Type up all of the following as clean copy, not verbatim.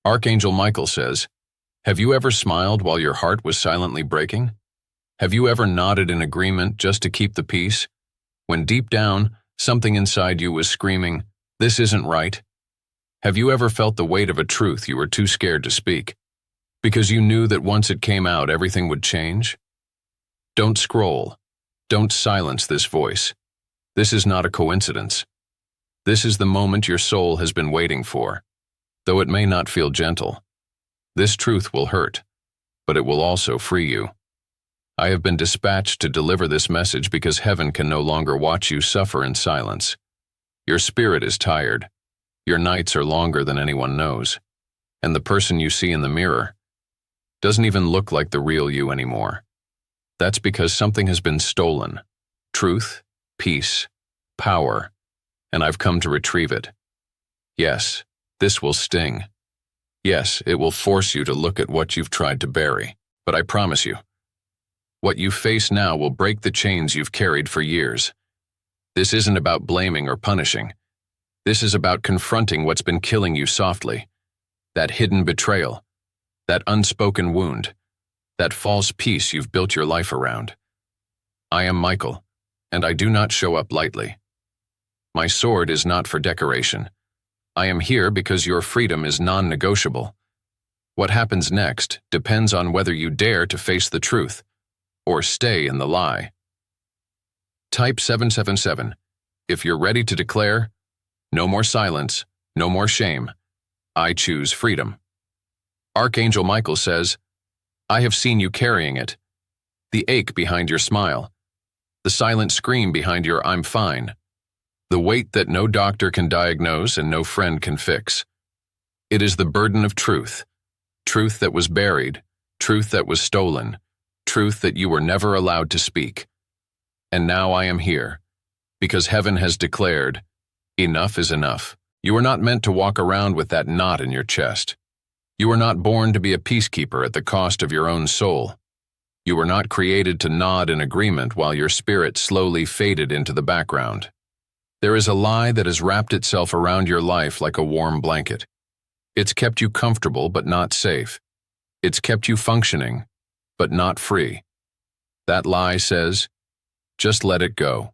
Archangel Michael says, "Have you ever smiled while your heart was silently breaking? Have you ever nodded in agreement just to keep the peace, when deep down, something inside you was screaming, 'This isn't right'? Have you ever felt the weight of a truth you were too scared to speak, because you knew that once it came out, everything would change? Don't scroll. Don't silence this voice. This is not a coincidence. This is the moment your soul has been waiting for, though it may not feel gentle. This truth will hurt, but it will also free you. I have been dispatched to deliver this message because heaven can no longer watch you suffer in silence. Your spirit is tired. Your nights are longer than anyone knows. And the person you see in the mirror doesn't even look like the real you anymore. That's because something has been stolen. Truth, peace, power, and I've come to retrieve it. Yes, this will sting. Yes, it will force you to look at what you've tried to bury, but I promise you, what you face now will break the chains you've carried for years. This isn't about blaming or punishing. This is about confronting what's been killing you softly. That hidden betrayal, that unspoken wound, that false peace you've built your life around. I am Michael, and I do not show up lightly. My sword is not for decoration. I am here because your freedom is non-negotiable. What happens next depends on whether you dare to face the truth or stay in the lie. Type 777 if you're ready to declare, "No more silence, no more shame. I choose freedom." Archangel Michael says, "I have seen you carrying it. The ache behind your smile. The silent scream behind your 'I'm fine.' The weight that no doctor can diagnose and no friend can fix. It is the burden of truth. Truth that was buried. Truth that was stolen. Truth that you were never allowed to speak. And now I am here, because heaven has declared, enough is enough. You are not meant to walk around with that knot in your chest. You were not born to be a peacekeeper at the cost of your own soul. You were not created to nod in agreement while your spirit slowly faded into the background. There is a lie that has wrapped itself around your life like a warm blanket. It's kept you comfortable but not safe. It's kept you functioning, but not free. That lie says, just let it go.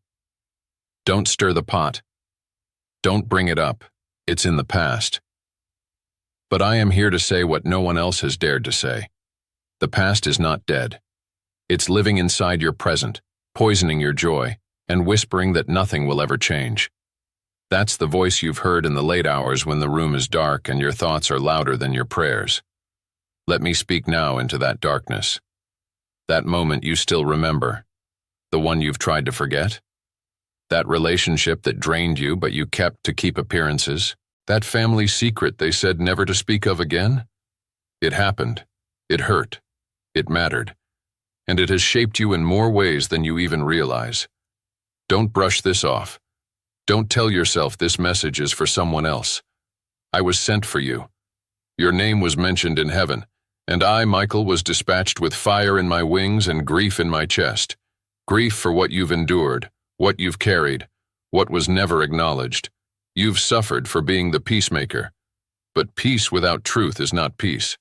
Don't stir the pot. Don't bring it up. It's in the past. But I am here to say what no one else has dared to say. The past is not dead. It's living inside your present, poisoning your joy, and whispering that nothing will ever change. That's the voice you've heard in the late hours when the room is dark and your thoughts are louder than your prayers. Let me speak now into that darkness. That moment you still remember. The one you've tried to forget. That relationship that drained you but you kept to keep appearances. That family secret they said never to speak of again. It happened. It hurt. It mattered. And it has shaped you in more ways than you even realize. Don't brush this off. Don't tell yourself this message is for someone else. I was sent for you. Your name was mentioned in heaven, and I, Michael, was dispatched with fire in my wings and grief in my chest. Grief for what you've endured, what you've carried, what was never acknowledged. You've suffered for being the peacemaker. But peace without truth is not peace.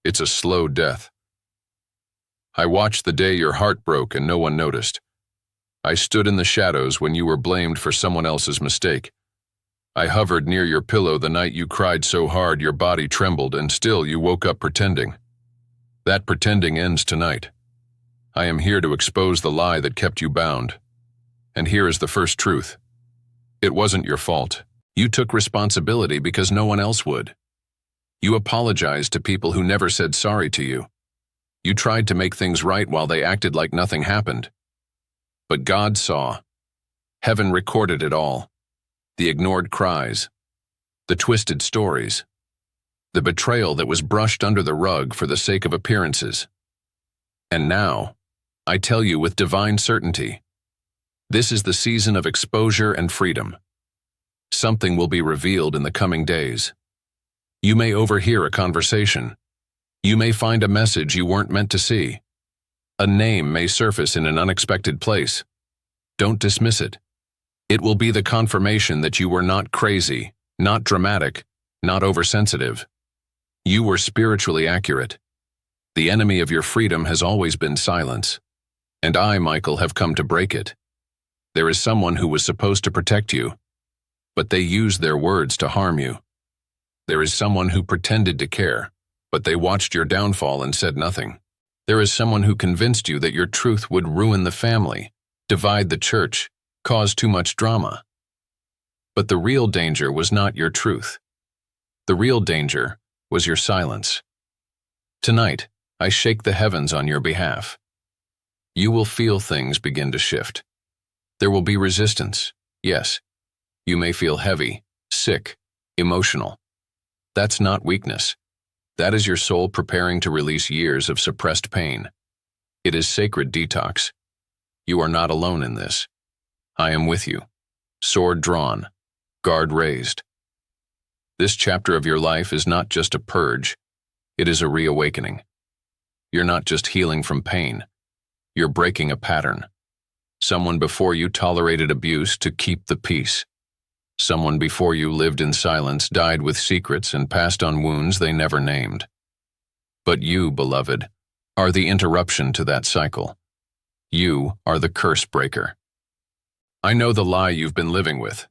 It's a slow death. I watched the day your heart broke and no one noticed. I stood in the shadows when you were blamed for someone else's mistake. I hovered near your pillow the night you cried so hard your body trembled and still you woke up pretending. That pretending ends tonight. I am here to expose the lie that kept you bound. And here is the first truth. It wasn't your fault. You took responsibility because no one else would. You apologized to people who never said sorry to you. You tried to make things right while they acted like nothing happened. But God saw. Heaven recorded it all. The ignored cries. The twisted stories. The betrayal that was brushed under the rug for the sake of appearances. And now, I tell you with divine certainty, this is the season of exposure and freedom. Something will be revealed in the coming days. You may overhear a conversation. You may find a message you weren't meant to see. A name may surface in an unexpected place. Don't dismiss it. It will be the confirmation that you were not crazy, not dramatic, not oversensitive. You were spiritually accurate. The enemy of your freedom has always been silence. And I, Michael, have come to break it. There is someone who was supposed to protect you, but they used their words to harm you. There is someone who pretended to care, but they watched your downfall and said nothing. There is someone who convinced you that your truth would ruin the family, divide the church, cause too much drama. But the real danger was not your truth. The real danger was your silence. Tonight, I shake the heavens on your behalf. You will feel things begin to shift. There will be resistance, yes. You may feel heavy, sick, emotional. That's not weakness. That is your soul preparing to release years of suppressed pain. It is sacred detox. You are not alone in this. I am with you. Sword drawn, guard raised. This chapter of your life is not just a purge. It is a reawakening. You're not just healing from pain. You're breaking a pattern. Someone before you tolerated abuse to keep the peace. Someone before you lived in silence, died with secrets, and passed on wounds they never named. But you, beloved, are the interruption to that cycle. You are the curse breaker. I know the lie you've been living with,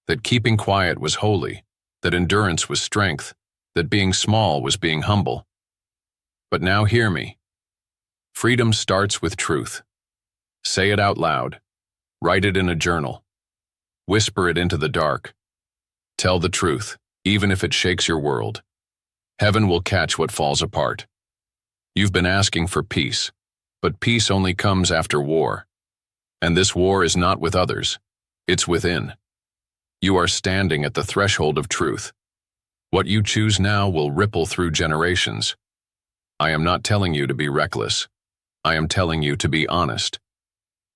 that keeping quiet was holy, that endurance was strength, that being small was being humble. But now hear me. Freedom starts with truth. Say it out loud. Write it in a journal. Whisper it into the dark. Tell the truth, even if it shakes your world. Heaven will catch what falls apart. You've been asking for peace, but peace only comes after war. And this war is not with others, it's within. You are standing at the threshold of truth. What you choose now will ripple through generations. I am not telling you to be reckless. I am telling you to be honest.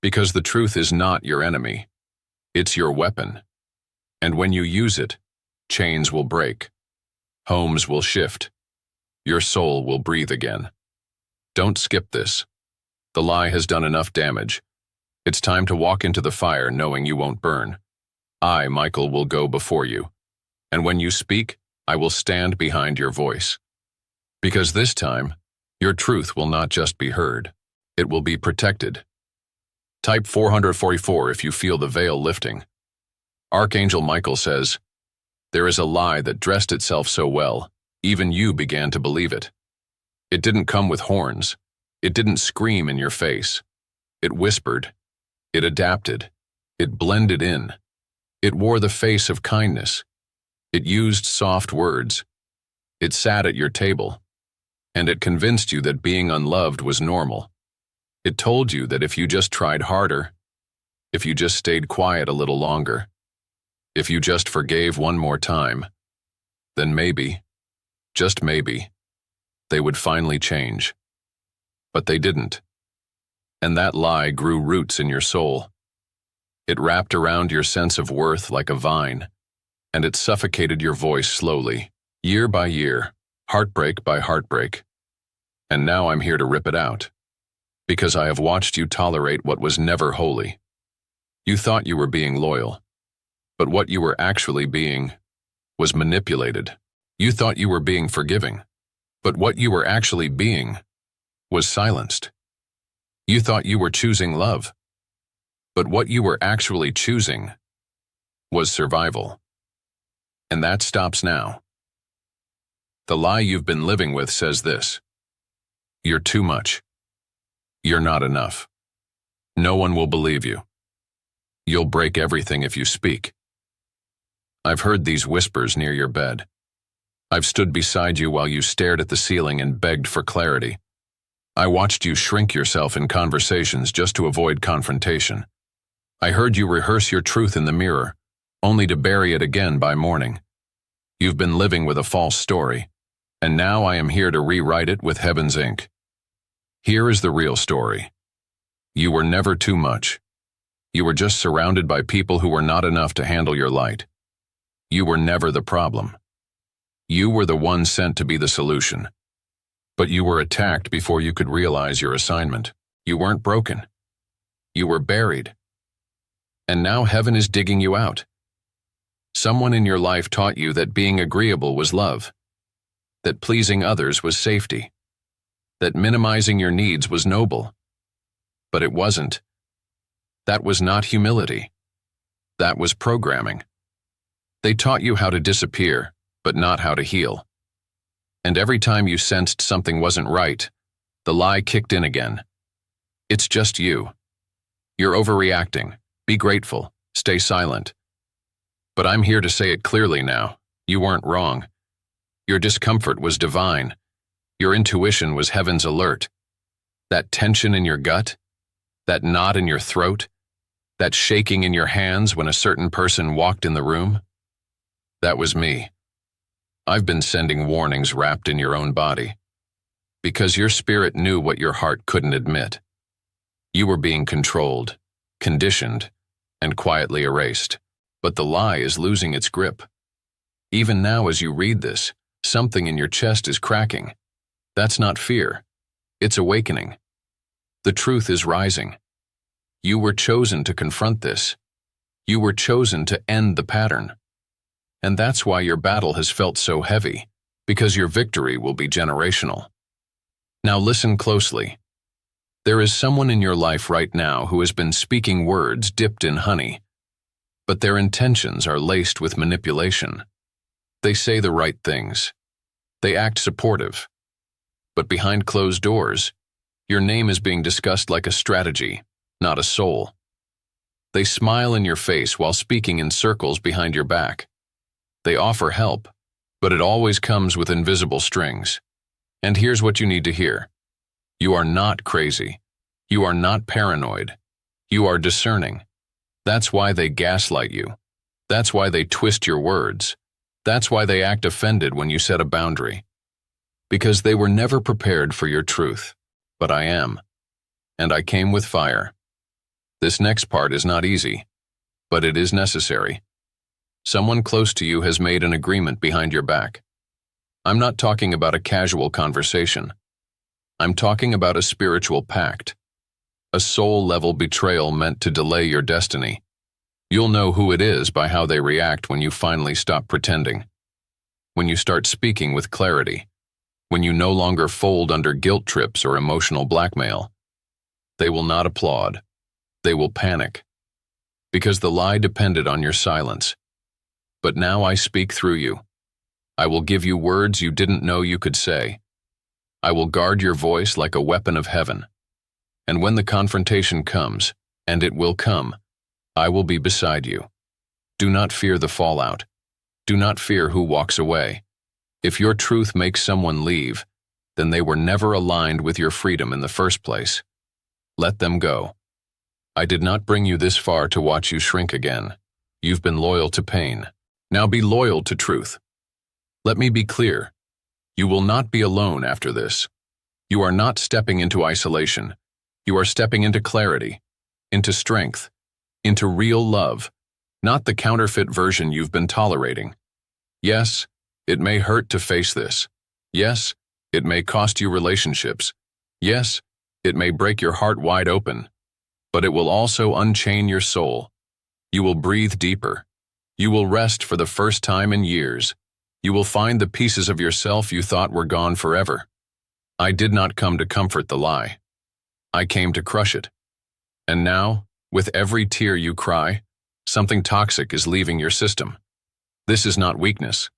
Because the truth is not your enemy. It's your weapon. And when you use it, chains will break. Homes will shift. Your soul will breathe again. Don't skip this. The lie has done enough damage. It's time to walk into the fire knowing you won't burn. I, Michael, will go before you. And when you speak, I will stand behind your voice. Because this time, your truth will not just be heard. It will be protected. Type 444 if you feel the veil lifting. Archangel Michael says, there is a lie that dressed itself so well, even you began to believe it. It didn't come with horns. It didn't scream in your face. It whispered. It adapted. It blended in. It wore the face of kindness. It used soft words. It sat at your table. And it convinced you that being unloved was normal. It told you that if you just tried harder, if you just stayed quiet a little longer, if you just forgave one more time, then maybe, just maybe, they would finally change. But they didn't. And that lie grew roots in your soul. It wrapped around your sense of worth like a vine, and it suffocated your voice slowly, year by year, heartbreak by heartbreak. And now I'm here to rip it out. Because I have watched you tolerate what was never holy. You thought you were being loyal, but what you were actually being was manipulated. You thought you were being forgiving, but what you were actually being was silenced. You thought you were choosing love, but what you were actually choosing was survival. And that stops now. The lie you've been living with says this: you're too much. You're not enough. No one will believe you. You'll break everything if you speak. I've heard these whispers near your bed. I've stood beside you while you stared at the ceiling and begged for clarity. I watched you shrink yourself in conversations just to avoid confrontation. I heard you rehearse your truth in the mirror, only to bury it again by morning. You've been living with a false story, and now I am here to rewrite it with heaven's ink. Here is the real story. You were never too much. You were just surrounded by people who were not enough to handle your light. You were never the problem. You were the one sent to be the solution. But you were attacked before you could realize your assignment. You weren't broken. You were buried. And now heaven is digging you out. Someone in your life taught you that being agreeable was love. that pleasing others was safety, that minimizing your needs was noble. But it wasn't. That was not humility. That was programming. They taught you how to disappear, but not how to heal. And every time you sensed something wasn't right, the lie kicked in again. It's just you. You're overreacting. Be grateful. Stay silent. But I'm here to say it clearly now. You weren't wrong. Your discomfort was divine. Your intuition was heaven's alert. That tension in your gut, that knot in your throat, that shaking in your hands when a certain person walked in the room, that was me. I've been sending warnings wrapped in your own body, because your spirit knew what your heart couldn't admit. You were being controlled, conditioned, and quietly erased. But the lie is losing its grip. Even now as you read this, something in your chest is cracking. That's not fear. It's awakening. The truth is rising. You were chosen to confront this. You were chosen to end the pattern. And that's why your battle has felt so heavy, because your victory will be generational. Now listen closely. There is someone in your life right now who has been speaking words dipped in honey, but their intentions are laced with manipulation. They say the right things. They act supportive. But behind closed doors, your name is being discussed like a strategy, not a soul. They smile in your face while speaking in circles behind your back. They offer help, but it always comes with invisible strings. And here's what you need to hear. You are not crazy. You are not paranoid. You are discerning. That's why they gaslight you. That's why they twist your words. That's why they act offended when you set a boundary. Because they were never prepared for your truth. But I am. And I came with fire. This next part is not easy, but it is necessary. Someone close to you has made an agreement behind your back. I'm not talking about a casual conversation. I'm talking about a spiritual pact. A soul-level betrayal meant to delay your destiny. You'll know who it is by how they react when you finally stop pretending. When you start speaking with clarity. When you no longer fold under guilt trips or emotional blackmail. They will not applaud. They will panic. Because the lie depended on your silence. But now I speak through you. I will give you words you didn't know you could say. I will guard your voice like a weapon of heaven. And when the confrontation comes, and it will come, I will be beside you. Do not fear the fallout. Do not fear who walks away. If your truth makes someone leave, then they were never aligned with your freedom in the first place. Let them go. I did not bring you this far to watch you shrink again. You've been loyal to pain. Now be loyal to truth. Let me be clear. You will not be alone after this. You are not stepping into isolation. You are stepping into clarity, into strength, into real love, not the counterfeit version you've been tolerating. Yes, it may hurt to face this. Yes, it may cost you relationships. Yes, it may break your heart wide open. But it will also unchain your soul. You will breathe deeper. You will rest for the first time in years. You will find the pieces of yourself you thought were gone forever. I did not come to comfort the lie. I came to crush it. And now, with every tear you cry, something toxic is leaving your system. This is not weakness.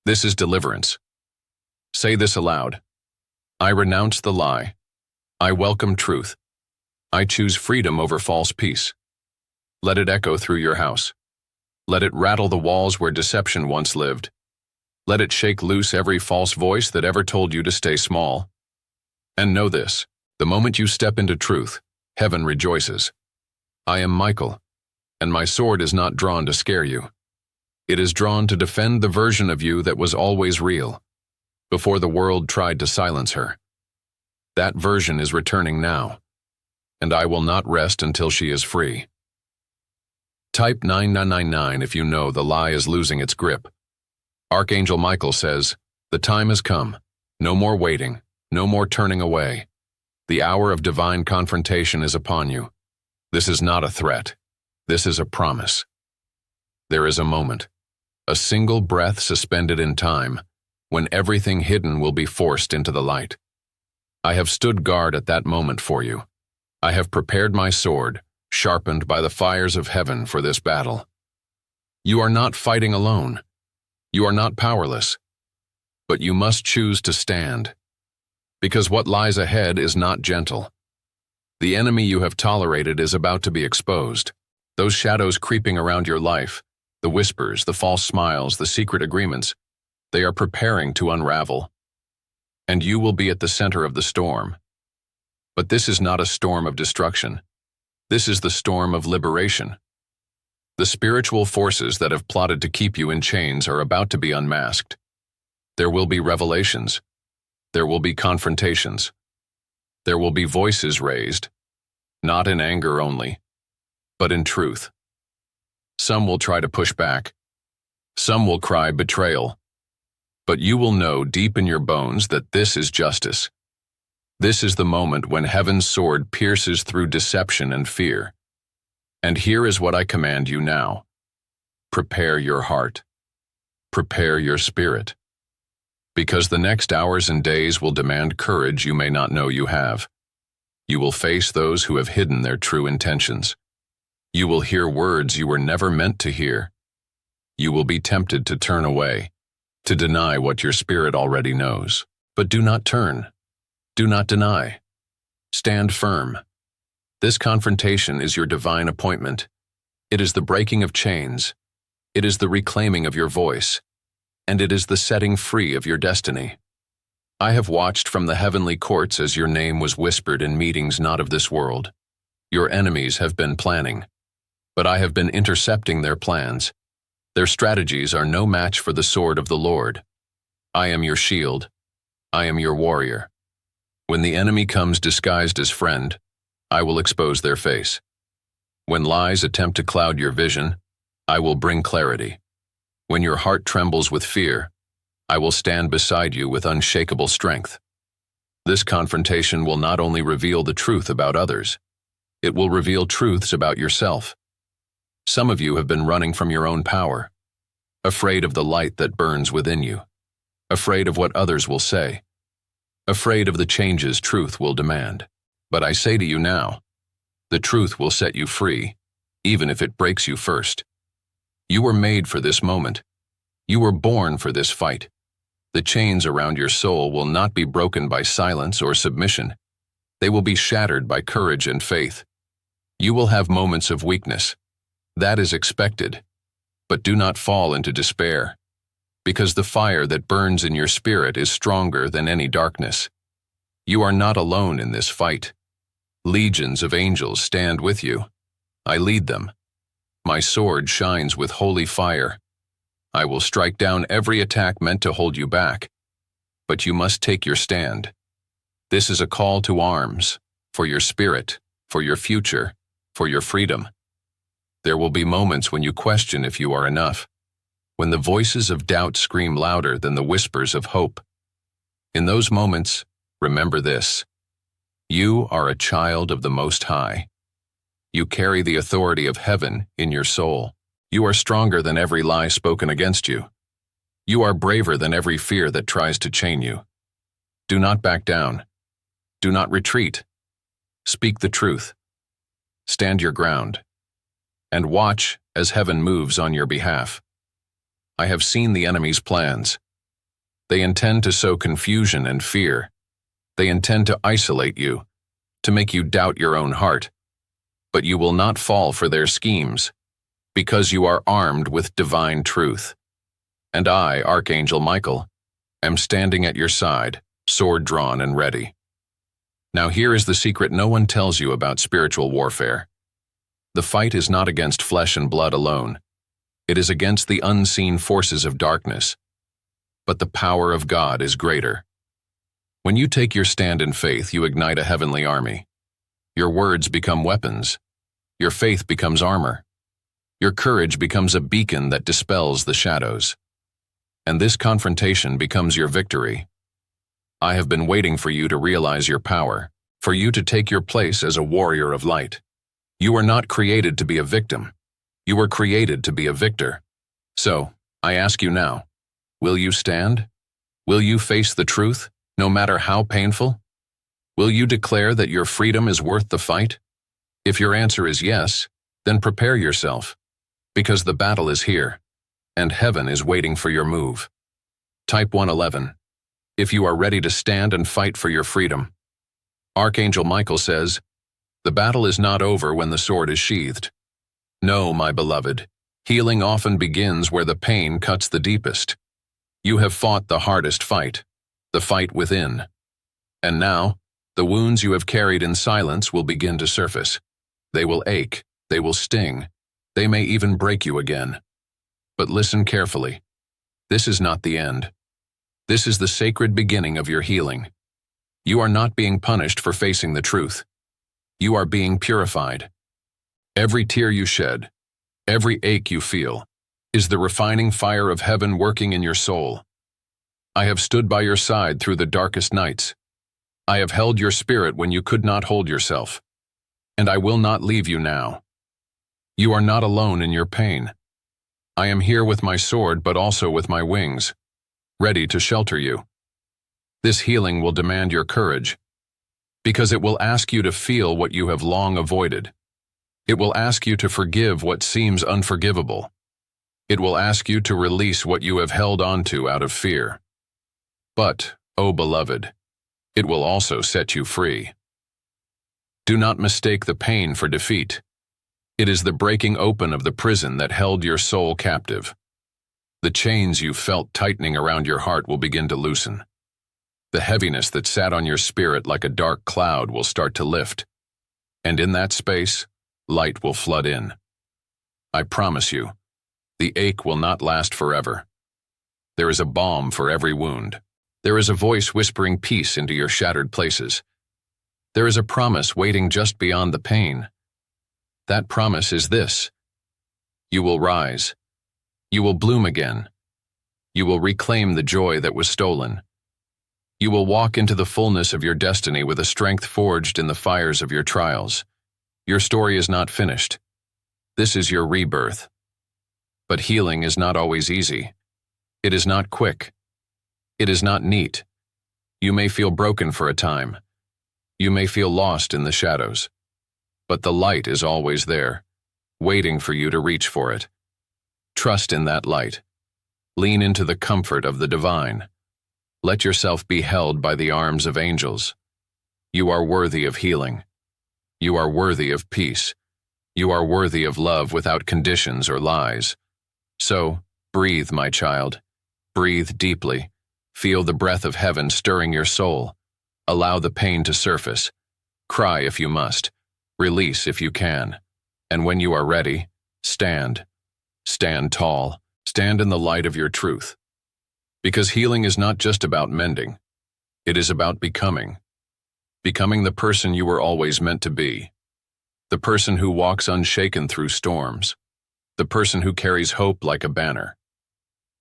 This is deliverance. Say this aloud. I renounce the lie. I welcome truth. I choose freedom over false peace. Let it echo through your house. Let it rattle the walls where deception once lived. Let it shake loose every false voice that ever told you to stay small. And know this, the moment you step into truth, heaven rejoices. I am Michael, and my sword is not drawn to scare you. It is drawn to defend the version of you that was always real, before the world tried to silence her. That version is returning now, and I will not rest until she is free. Type 9999 if you know the lie is losing its grip. Archangel Michael says, the time has come. No more waiting. No more turning away. The hour of divine confrontation is upon you. This is not a threat. This is a promise. There is a moment, a single breath suspended in time, when everything hidden will be forced into the light. I have stood guard at that moment for you. I have prepared my sword, sharpened by the fires of heaven for this battle. You are not fighting alone. You are not powerless. But you must choose to stand. Because what lies ahead is not gentle. The enemy you have tolerated is about to be exposed. Those shadows creeping around your life, the whispers, the false smiles, the secret agreements, they are preparing to unravel. And you will be at the center of the storm. But this is not a storm of destruction. This is the storm of liberation. The spiritual forces that have plotted to keep you in chains are about to be unmasked. There will be revelations. There will be confrontations. There will be voices raised, not in anger only, but in truth. Some will try to push back. Some will cry betrayal. But you will know deep in your bones that this is justice. This is the moment when heaven's sword pierces through deception and fear. And here is what I command you now. Prepare your heart. Prepare your spirit. Because the next hours and days will demand courage you may not know you have. You will face those who have hidden their true intentions. You will hear words you were never meant to hear. You will be tempted to turn away, to deny what your spirit already knows. But do not turn. Do not deny. Stand firm. This confrontation is your divine appointment. It is the breaking of chains. It is the reclaiming of your voice. And it is the setting free of your destiny. I have watched from the heavenly courts as your name was whispered in meetings not of this world. Your enemies have been planning, but I have been intercepting their plans. Their strategies are no match for the sword of the Lord. I am your shield. I am your warrior. When the enemy comes disguised as friend, I will expose their face. When lies attempt to cloud your vision, I will bring clarity. When your heart trembles with fear, I will stand beside you with unshakable strength. This confrontation will not only reveal the truth about others, it will reveal truths about yourself. Some of you have been running from your own power, afraid of the light that burns within you, afraid of what others will say, afraid of the changes truth will demand. But I say to you now, the truth will set you free, even if it breaks you first. You were made for this moment. You were born for this fight. The chains around your soul will not be broken by silence or submission. They will be shattered by courage and faith. You will have moments of weakness. That is expected. But do not fall into despair, because the fire that burns in your spirit is stronger than any darkness. You are not alone in this fight. Legions of angels stand with you. I lead them. My sword shines with holy fire. I will strike down every attack meant to hold you back. But you must take your stand. This is a call to arms, for your spirit, for your future, for your freedom. There will be moments when you question if you are enough, when the voices of doubt scream louder than the whispers of hope. In those moments, remember this: you are a child of the Most High. You carry the authority of heaven in your soul. You are stronger than every lie spoken against you. You are braver than every fear that tries to chain you. Do not back down. Do not retreat. Speak the truth. Stand your ground. And watch as heaven moves on your behalf. I have seen the enemy's plans. They intend to sow confusion and fear. They intend to isolate you, to make you doubt your own heart. But you will not fall for their schemes, because you are armed with divine truth. And I, Archangel Michael, am standing at your side, sword drawn and ready. Now here is the secret no one tells you about spiritual warfare. The fight is not against flesh and blood alone. It is against the unseen forces of darkness. But the power of God is greater. When you take your stand in faith, you ignite a heavenly army. Your words become weapons. Your faith becomes armor. Your courage becomes a beacon that dispels the shadows. And this confrontation becomes your victory. I have been waiting for you to realize your power, for you to take your place as a warrior of light. You are not created to be a victim. You were created to be a victor. So, I ask you now, will you stand? Will you face the truth, no matter how painful? Will you declare that your freedom is worth the fight? If your answer is yes, then prepare yourself, because the battle is here, and heaven is waiting for your move. Type 111. If you are ready to stand and fight for your freedom. Archangel Michael says, the battle is not over when the sword is sheathed. No, my beloved, healing often begins where the pain cuts the deepest. You have fought the hardest fight, the fight within. And now, the wounds you have carried in silence will begin to surface. They will ache, they will sting, they may even break you again. But listen carefully. This is not the end. This is the sacred beginning of your healing. You are not being punished for facing the truth. You are being purified. Every tear you shed, every ache you feel, is the refining fire of heaven working in your soul. I have stood by your side through the darkest nights. I have held your spirit when you could not hold yourself. And I will not leave you now. You are not alone in your pain. I am here with my sword, but also with my wings, ready to shelter you. This healing will demand your courage, because it will ask you to feel what you have long avoided. It will ask you to forgive what seems unforgivable. It will ask you to release what you have held onto out of fear. But, oh beloved, it will also set you free. Do not mistake the pain for defeat. It is the breaking open of the prison that held your soul captive. The chains you felt tightening around your heart will begin to loosen. The heaviness that sat on your spirit like a dark cloud will start to lift. And in that space, light will flood in. I promise you, the ache will not last forever. There is a balm for every wound. There is a voice whispering peace into your shattered places. There is a promise waiting just beyond the pain. That promise is this: you will rise. You will bloom again. You will reclaim the joy that was stolen. You will walk into the fullness of your destiny with a strength forged in the fires of your trials. Your story is not finished. This is your rebirth. But healing is not always easy. It is not quick. It is not neat. You may feel broken for a time. You may feel lost in the shadows. But the light is always there, waiting for you to reach for it. Trust in that light. Lean into the comfort of the divine. Let yourself be held by the arms of angels. You are worthy of healing. You are worthy of peace. You are worthy of love without conditions or lies. So, breathe, my child. Breathe deeply. Feel the breath of heaven stirring your soul. Allow the pain to surface. Cry if you must. Release if you can. And when you are ready, stand. Stand tall. Stand in the light of your truth. Because healing is not just about mending. It is about becoming. Becoming the person you were always meant to be. The person who walks unshaken through storms. The person who carries hope like a banner.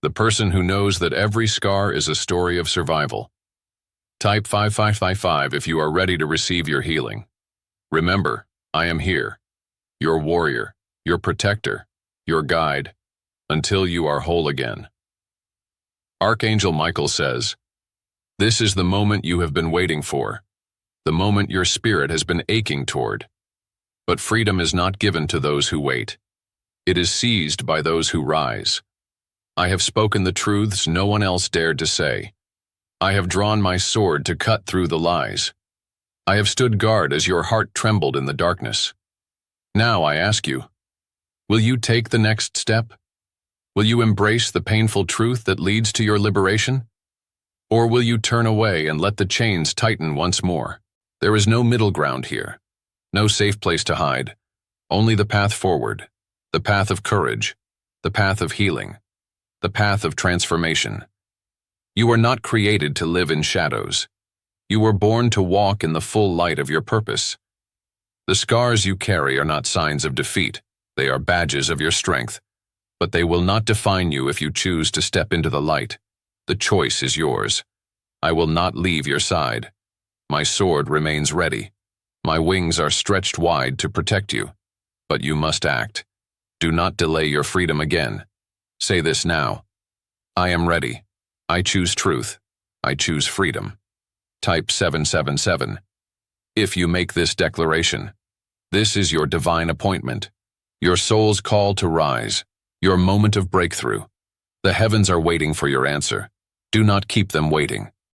The person who knows that every scar is a story of survival. Type 5555 if you are ready to receive your healing. Remember, I am here, your warrior, your protector, your guide, until you are whole again. Archangel Michael says, this is the moment you have been waiting for, the moment your spirit has been aching toward. But freedom is not given to those who wait. It is seized by those who rise. I have spoken the truths no one else dared to say. I have drawn my sword to cut through the lies. I have stood guard as your heart trembled in the darkness. Now I ask you, will you take the next step? Will you embrace the painful truth that leads to your liberation? Or will you turn away and let the chains tighten once more? There is no middle ground here, no safe place to hide, only the path forward, the path of courage, the path of healing, the path of transformation. You are not created to live in shadows. You were born to walk in the full light of your purpose. The scars you carry are not signs of defeat. They are badges of your strength. But they will not define you if you choose to step into the light. The choice is yours. I will not leave your side. My sword remains ready. My wings are stretched wide to protect you. But you must act. Do not delay your freedom again. Say this now. I am ready. I choose truth. I choose freedom. Type 777. If you make this declaration, this is your divine appointment, your soul's call to rise, your moment of breakthrough. The heavens are waiting for your answer. Do not keep them waiting.